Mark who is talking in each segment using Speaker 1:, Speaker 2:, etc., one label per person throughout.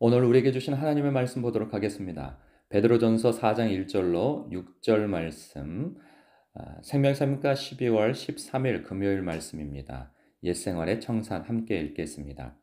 Speaker 1: 오늘 우리에게 주신 하나님의 말씀 보도록 하겠습니다. 베드로전서 4장 1절로 6절 말씀, 생명사님과 12월 13일 금요일 말씀입니다. 옛생활의 청산 함께 읽겠습니다.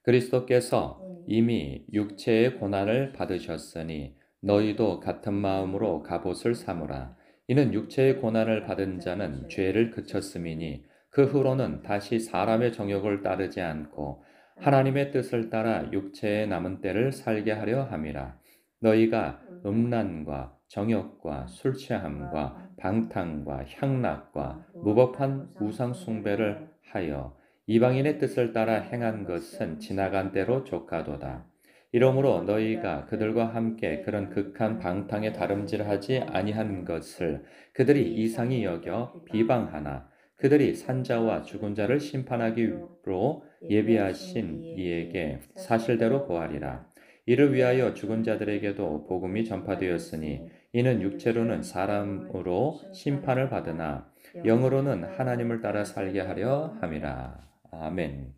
Speaker 1: 그리스도께서 이미 육체의 고난을 받으셨으니 너희도 같은 마음으로 갑옷을 삼으라. 이는 육체의 고난을 받은 자는 죄를 그쳤음이니 그 후로는 다시 사람의 정욕을 따르지 않고 하나님의 뜻을 따라 육체의 남은 때를 살게 하려 함이라. 너희가 음란과 정욕과 술 취함과 방탕과 향락과 무법한 우상 숭배를 하여 이방인의 뜻을 따라 행한 것은 지나간 대로 족하도다. 이러므로 너희가 그들과 함께 그런 극한 방탕에 다름질하지 아니한 것을 그들이 이상히 여겨 비방하나 그들이 산자와 죽은 자를 심판하기로 예비하신 이에게 사실대로 고하리라. 이를 위하여 죽은 자들에게도 복음이 전파되었으니 이는 육체로는 사람으로 심판을 받으나 영으로는 하나님을 따라 살게 하려 함이라. 아멘.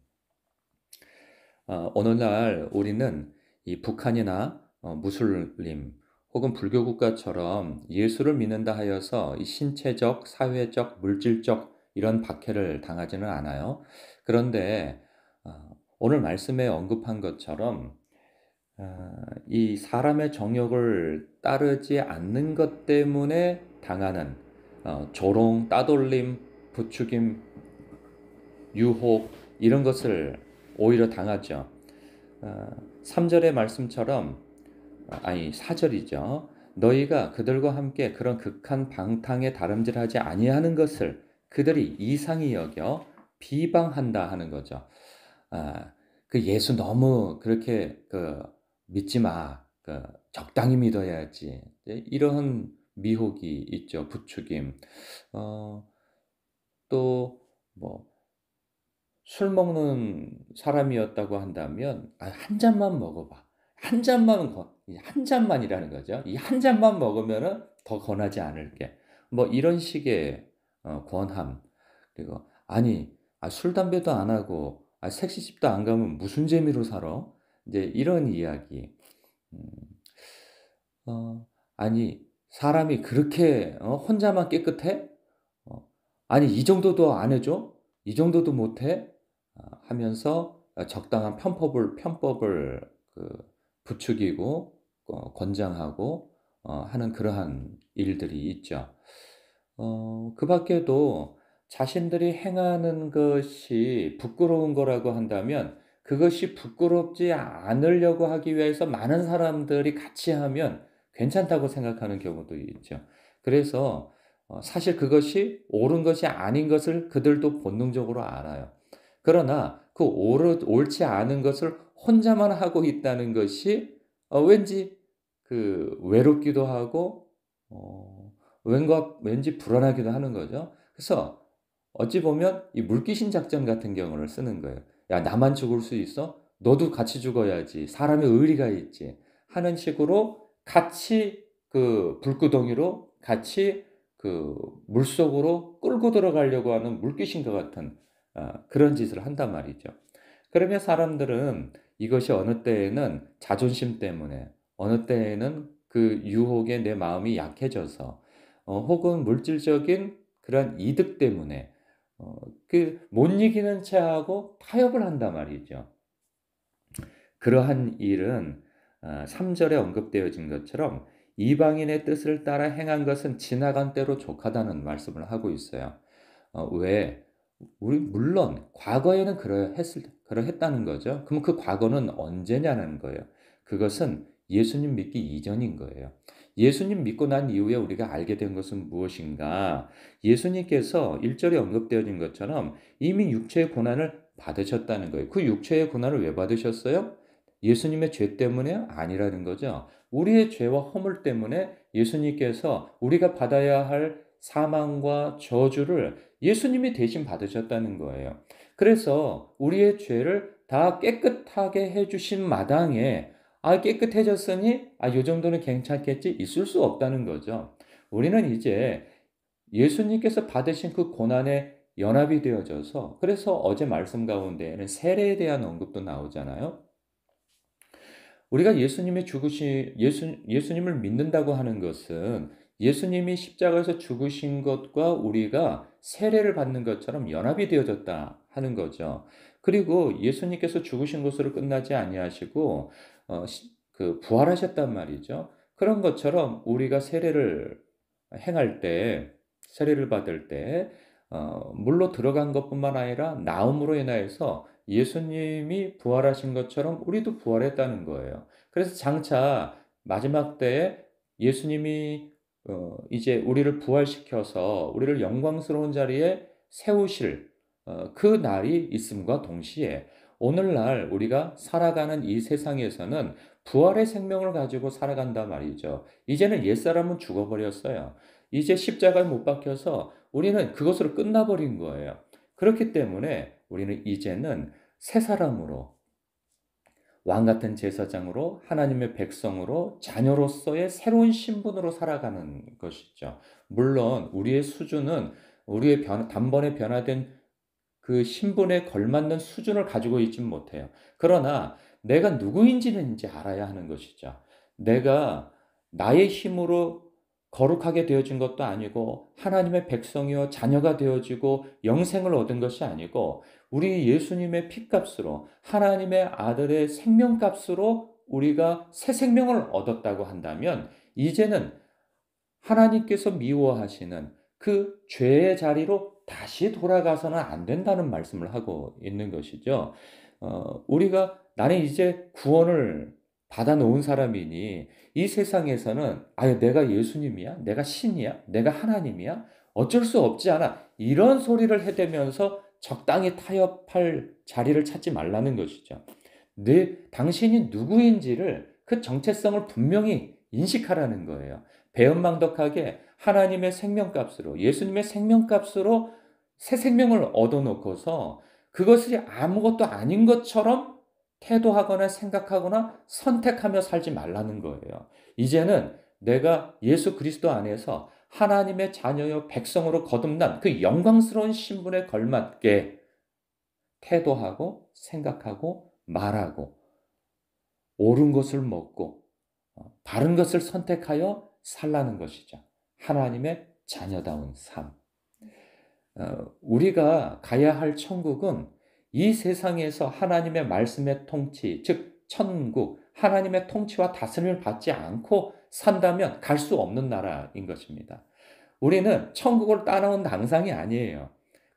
Speaker 1: 오늘날 우리는 이 북한이나 무슬림 혹은 불교 국가처럼 예수를 믿는다 하여서 이 신체적, 사회적, 물질적 이런 박해를 당하지는 않아요. 그런데 오늘 말씀에 언급한 것처럼 이 사람의 정욕을 따르지 않는 것 때문에 당하는 조롱, 따돌림, 부추김, 유혹 이런 것을 오히려 당하죠. 3절의 말씀처럼 4절이죠. 너희가 그들과 함께 그런 극한 방탕에 다름질하지 아니하는 것을 그들이 이상히 여겨 비방한다 하는 거죠. 그 예수 너무 그렇게 믿지 마. 적당히 믿어야지. 이런 미혹이 있죠. 부추김. 또 뭐 술 먹는 사람이었다고 한다면 한 잔만 먹어봐. 한 잔만이라는 거죠. 이 한 잔만 먹으면은 더 권하지 않을게. 뭐 이런 식의 권함. 그리고 술 담배도 안 하고 색시집도 안 가면 무슨 재미로 살아? 이제 이런 이야기. 음, 아니 사람이 그렇게 혼자만 깨끗해? 아니 이 정도도 안 해줘? 이 정도도 못해? 하면서 적당한 편법을 부추기고 권장하고 하는 그러한 일들이 있죠. 그 밖에도 자신들이 행하는 것이 부끄러운 거라고 한다면 그것이 부끄럽지 않으려고 하기 위해서 많은 사람들이 같이 하면 괜찮다고 생각하는 경우도 있죠. 그래서 사실 그것이 옳은 것이 아닌 것을 그들도 본능적으로 알아요. 그러나 그 옳지 않은 것을 혼자만 하고 있다는 것이 왠지 외롭기도 하고 왠지 불안하기도 하는 거죠. 그래서 어찌 보면 이 물귀신 작전 같은 경우를 쓰는 거예요. "야 나만 죽을 수 있어? 너도 같이 죽어야지. 사람의 의리가 있지." 하는 식으로 같이 불구덩이로 같이 물속으로 끌고 들어가려고 하는 물귀신과 같은 그런 짓을 한단 말이죠. 그러면 사람들은 이것이 어느 때에는 자존심 때문에 어느 때에는 그 유혹에 내 마음이 약해져서 혹은 물질적인 그런 이득 때문에 못 이기는 체하고 타협을 한단 말이죠. 그러한 일은 3 절에 언급되어진 것처럼 이방인의 뜻을 따라 행한 것은 지나간 때로 족하다는 말씀을 하고 있어요. 왜? 우리 물론 과거에는 그러했다는 거죠. 그럼 그 과거는 언제냐는 거예요. 그것은 예수님 믿기 이전인 거예요. 예수님 믿고 난 이후에 우리가 알게 된 것은 무엇인가? 예수님께서 1 절에 언급되어진 것처럼 이미 육체의 고난을 받으셨다는 거예요. 그 육체의 고난을 왜 받으셨어요? 예수님의 죄 때문에 아니라는 거죠. 우리의 죄와 허물 때문에 예수님께서 우리가 받아야 할 사망과 저주를 예수님이 대신 받으셨다는 거예요. 그래서 우리의 죄를 다 깨끗하게 해 주신 마당에 깨끗해졌으니 요 정도는 괜찮겠지 있을 수 없다는 거죠. 우리는 이제 예수님께서 받으신 그 고난에 연합이 되어져서 그래서 어제 말씀 가운데에는 세례에 대한 언급도 나오잖아요. 우리가 예수님을 믿는다고 하는 것은 예수님이 십자가에서 죽으신 것과 우리가 세례를 받는 것처럼 연합이 되어졌다 하는 거죠. 그리고 예수님께서 죽으신 것으로 끝나지 아니하시고 부활하셨단 말이죠. 그런 것처럼 우리가 행할 때 세례를 받을 때 물로 들어간 것뿐만 아니라 나음으로 인하여서 예수님이 부활하신 것처럼 우리도 부활했다는 거예요. 그래서 장차 마지막 때에 예수님이 이제 우리를 부활시켜서 우리를 영광스러운 자리에 세우실 그 날이 있음과 동시에 오늘날 우리가 살아가는 이 세상에서는 부활의 생명을 가지고 살아간다 말이죠. 이제는 옛사람은 죽어버렸어요. 이제 십자가에 못 박혀서 우리는 그것으로 끝나버린 거예요. 그렇기 때문에 우리는 이제는 새 사람으로 왕 같은 제사장으로 하나님의 백성으로 자녀로서의 새로운 신분으로 살아가는 것이죠. 물론 우리의 수준은 단번에 변화된 그 신분에 걸맞는 수준을 가지고 있지는 못해요. 그러나 내가 누구인지는 이제 알아야 하는 것이죠. 내가 나의 힘으로 거룩하게 되어진 것도 아니고 하나님의 백성이요 자녀가 되어지고 영생을 얻은 것이 아니고 우리 예수님의 피값으로 하나님의 아들의 생명값으로 우리가 새 생명을 얻었다고 한다면 이제는 하나님께서 미워하시는 그 죄의 자리로 다시 돌아가서는 안 된다는 말씀을 하고 있는 것이죠. 우리가 나는 이제 구원을 받아 놓은 사람이니 이 세상에서는 내가 예수님이야? 내가 신이야? 내가 하나님이야? 어쩔 수 없지 않아. 이런 소리를 해대면서 적당히 타협할 자리를 찾지 말라는 것이죠. 당신이 누구인지를 그 정체성을 분명히 인식하라는 거예요. 배은망덕하게 하나님의 생명값으로 예수님의 생명값으로 새 생명을 얻어놓고서 그것이 아무것도 아닌 것처럼 태도하거나 생각하거나 선택하며 살지 말라는 거예요. 이제는 내가 예수 그리스도 안에서 하나님의 자녀요 백성으로 거듭난 그 영광스러운 신분에 걸맞게 태도하고 생각하고 말하고 옳은 것을 먹고 바른 것을 선택하여 살라는 것이죠. 하나님의 자녀다운 삶. 우리가 가야 할 천국은 이 세상에서 하나님의 말씀의 통치, 즉 천국, 하나님의 통치와 다스림을 받지 않고 산다면 갈 수 없는 나라인 것입니다. 우리는 천국을 따놓은 당상이 아니에요.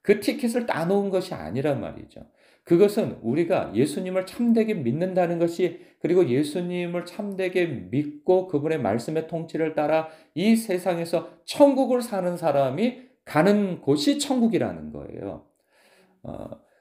Speaker 1: 그 티켓을 따놓은 것이 아니란 말이죠. 그것은 우리가 예수님을 참되게 믿는다는 것이 그리고 예수님을 참되게 믿고 그분의 말씀의 통치를 따라 이 세상에서 천국을 사는 사람이 가는 곳이 천국이라는 거예요.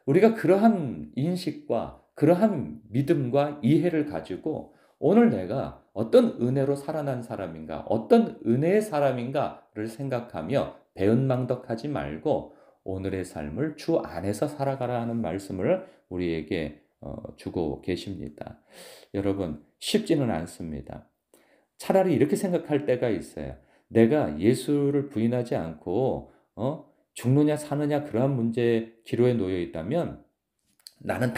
Speaker 1: 우리가 그러한 인식과 그러한 믿음과 이해를 가지고 오늘 내가 어떤 은혜로 살아난 사람인가, 어떤 은혜의 사람인가를 생각하며 배은망덕하지 말고 오늘의 삶을 주 안에서 살아가라 하는 말씀을 우리에게 주고 계십니다. 여러분, 쉽지는 않습니다. 차라리 이렇게 생각할 때가 있어요. 내가 예수를 부인하지 않고 죽느냐 사느냐 그러한 문제 기로에 놓여 있다면 나는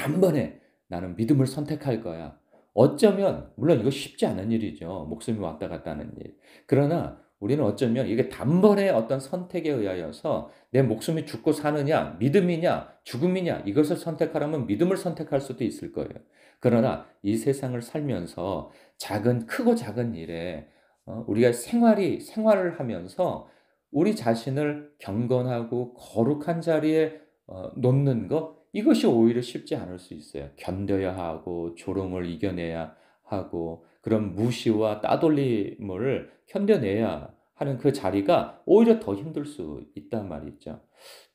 Speaker 1: 믿음을 선택할 거야. 어쩌면 물론 이거 쉽지 않은 일이죠. 목숨이 왔다 갔다 하는 일. 그러나 우리는 어쩌면 이게 단번에 어떤 선택에 의하여서 내 목숨이 죽고 사느냐, 믿음이냐, 죽음이냐 이것을 선택하라면 믿음을 선택할 수도 있을 거예요. 그러나 이 세상을 살면서 크고 작은 일에 우리가 생활을 하면서 우리 자신을 경건하고 거룩한 자리에 놓는 것 이것이 오히려 쉽지 않을 수 있어요. 견뎌야 하고 조롱을 이겨내야 하고 그런 무시와 따돌림을 견뎌내야 하는 그 자리가 오히려 더 힘들 수 있단 말이죠.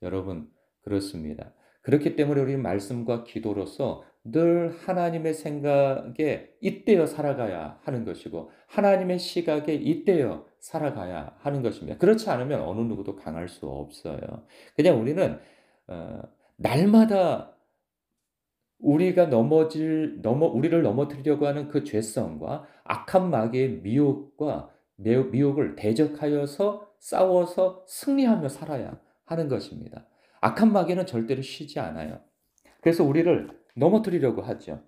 Speaker 1: 여러분 그렇습니다. 그렇기 때문에 우리는 말씀과 기도로서 늘 하나님의 생각에 잇대어 살아가야 하는 것이고 하나님의 시각에 잇대어 살아가야 하는 것입니다. 그렇지 않으면 어느 누구도 강할 수 없어요. 그냥 우리는 날마다 우리를 넘어뜨리려고 하는 그 죄성과 악한 마귀의 미혹을 대적하여서 싸워서 승리하며 살아야 하는 것입니다. 악한 마귀는 절대로 쉬지 않아요. 그래서 우리를 넘어뜨리려고 하죠.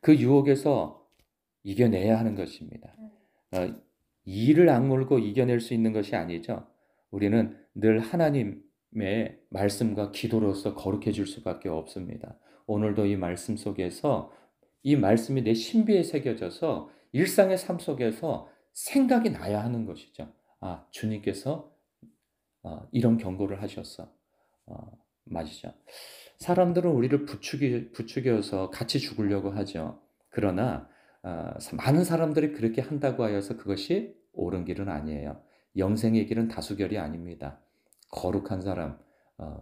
Speaker 1: 그 유혹에서 이겨내야 하는 것입니다. 어 이를 악물고 이겨낼 수 있는 것이 아니죠. 우리는 늘 하나님의 말씀과 기도로서 거룩해질 수밖에 없습니다. 오늘도 이 말씀 속에서 이 말씀이 내 신비에 새겨져서 일상의 삶 속에서 생각이 나야 하는 것이죠. '아 주님께서 이런 경고를 하셨어.' 맞으죠. 사람들은 우리를 부추겨서 같이 죽으려고 하죠. 그러나 많은 사람들이 그렇게 한다고 하여서 그것이 옳은 길은 아니에요. 영생의 길은 다수결이 아닙니다. 거룩한 사람,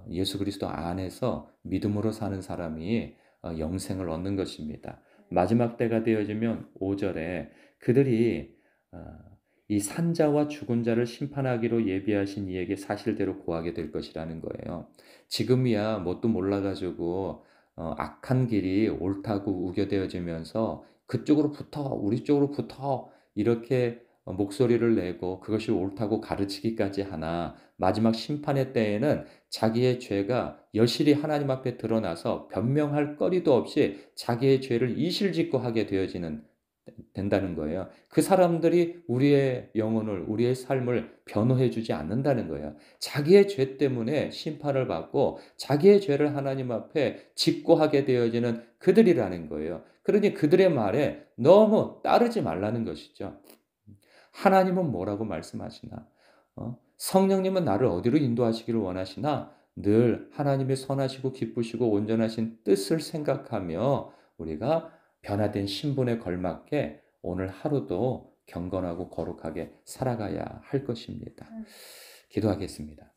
Speaker 1: 예수 그리스도 안에서 믿음으로 사는 사람이 영생을 얻는 것입니다. 마지막 때가 되어지면 5 절에 그들이 어 이 산자와 죽은 자를 심판하기로 예비하신 이에게 사실대로 고하게 될 것이라는 거예요. 지금이야 뭣도 몰라 가지고 악한 길이 옳다고 우겨대어지면서 "그쪽으로 붙어. 우리 쪽으로 붙어." 이렇게 목소리를 내고 그것이 옳다고 가르치기까지 하나 마지막 심판의 때에는 자기의 죄가 여실히 하나님 앞에 드러나서 변명할 거리도 없이 자기의 죄를 이실직고 하게 되어지는 된다는 거예요. 그 사람들이 우리의 영혼을 우리의 삶을 변호해 주지 않는다는 거예요. 자기의 죄 때문에 심판을 받고 자기의 죄를 하나님 앞에 직고하게 되어지는 그들이라는 거예요. 그러니 그들의 말에 너무 따르지 말라는 것이죠. 하나님은 뭐라고 말씀하시나? 성령님은 나를 어디로 인도하시기를 원하시나? 늘 하나님의 선하시고 기쁘시고 온전하신 뜻을 생각하며 우리가 변화된 신분에 걸맞게 오늘 하루도 경건하고 거룩하게 살아가야 할 것입니다. 기도하겠습니다.